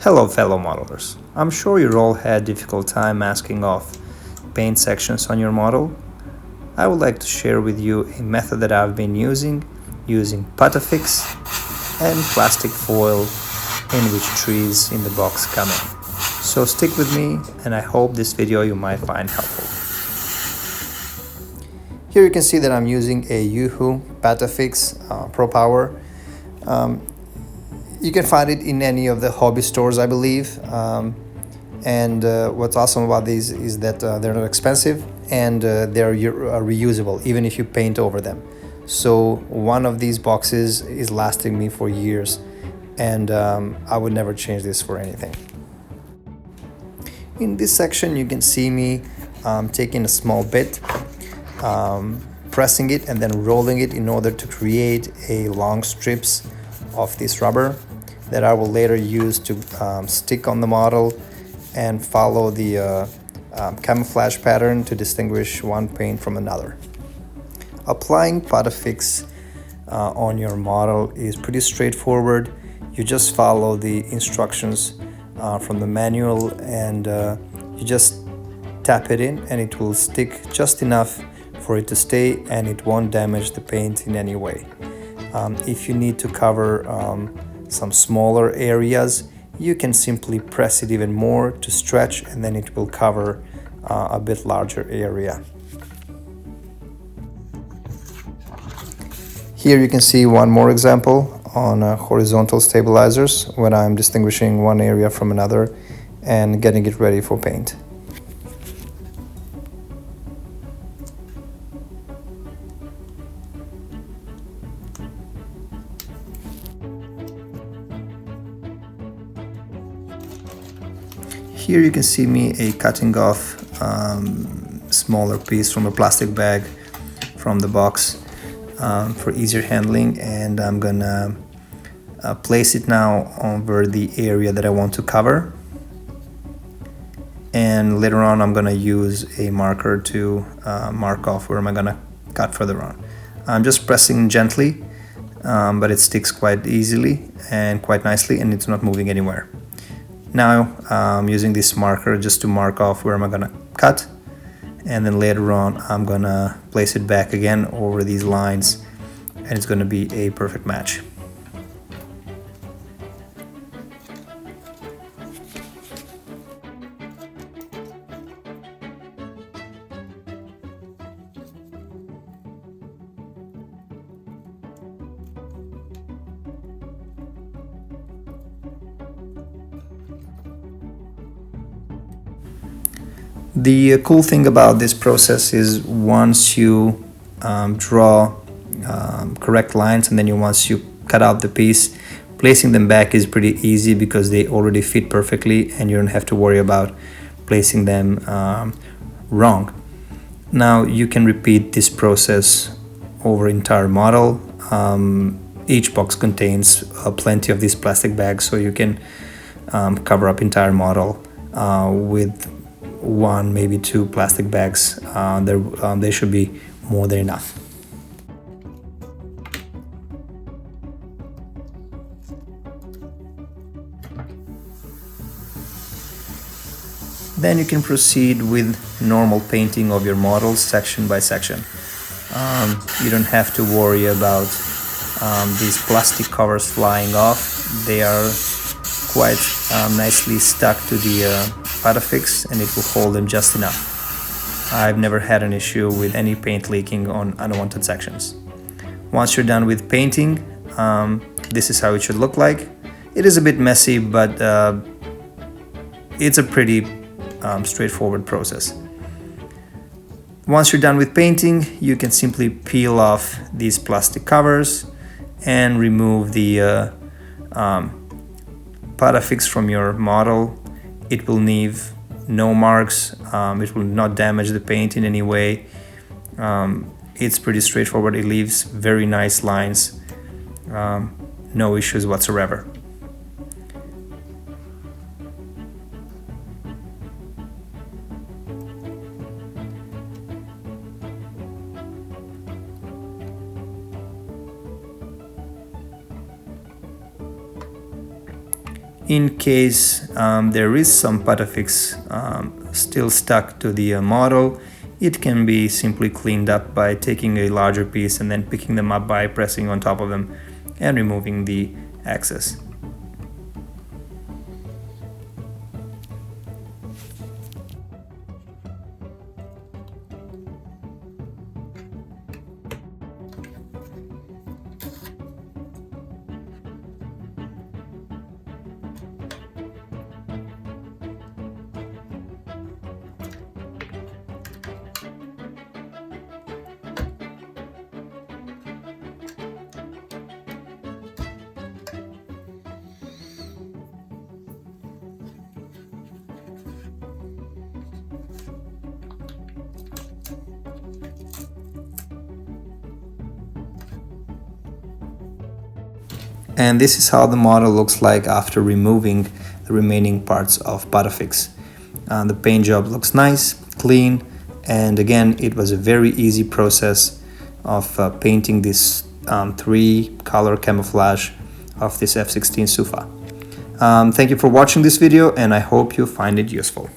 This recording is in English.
Hello fellow modelers, I'm sure you all had difficult time masking off paint sections on your model. I would like to share with you a method that I've been using patafix and plastic foil in which trees in the box come in. So stick with me and I hope this video you might find helpful. Here you can see that I'm using a Yoo-Hoo patafix Pro Power. You can find it in any of the hobby stores, I believe. What's awesome about these is that they're not expensive and they're reusable, even if you paint over them. So one of these boxes is lasting me for years, and I would never change this for anything. In this section, you can see me taking a small bit, pressing it and then rolling it in order to create a long strips of this rubber that I will later use to stick on the model and follow the camouflage pattern to distinguish one paint from another. Applying patafix on your model is pretty straightforward. You just follow the instructions from the manual and you just tap it in and it will stick just enough for it to stay and it won't damage the paint in any way. If you need to cover some smaller areas, you can simply press it even more to stretch and then it will cover a bit larger area. Here you can see one more example on horizontal stabilizers when I'm distinguishing one area from another and getting it ready for paint. Here you can see me cutting off smaller piece from a plastic bag from the box for easier handling, and I'm gonna place it now over the area that I want to cover, and later on I'm gonna use a marker to mark off where am I gonna cut further on. I'm just pressing gently, but it sticks quite easily and quite nicely and it's not moving anywhere. Now I'm using this marker just to mark off where am I gonna cut, and then later on I'm gonna place it back again over these lines and it's gonna be a perfect match. The cool thing about this process is once you draw correct lines and then once you cut out the piece, placing them back is pretty easy because they already fit perfectly and you don't have to worry about placing them wrong. Now you can repeat this process over entire model. Each box contains plenty of these plastic bags, so you can cover up entire model with one, maybe two plastic bags. They should be more than enough. Then you can proceed with normal painting of your models section by section. You don't have to worry about these plastic covers flying off. They are quite nicely stuck to the patafix and it will hold them just enough. I've never had an issue with any paint leaking on unwanted sections. Once you're done with painting, this is how it should look like. It is a bit messy, but it's a pretty straightforward process. Once you're done with painting, you can simply peel off these plastic covers and remove the patafix from your model. It will leave no marks, it will not damage the paint in any way. It's pretty straightforward, it leaves very nice lines, no issues whatsoever. In case there is some patafix still stuck to the model, it can be simply cleaned up by taking a larger piece and then picking them up by pressing on top of them and removing the excess. And this is how the model looks like after removing the remaining parts of patafix. The paint job looks nice, clean, and again, it was a very easy process of painting this 3-color camouflage of this F-16 Sufa. Thank you for watching this video, and I hope you find it useful.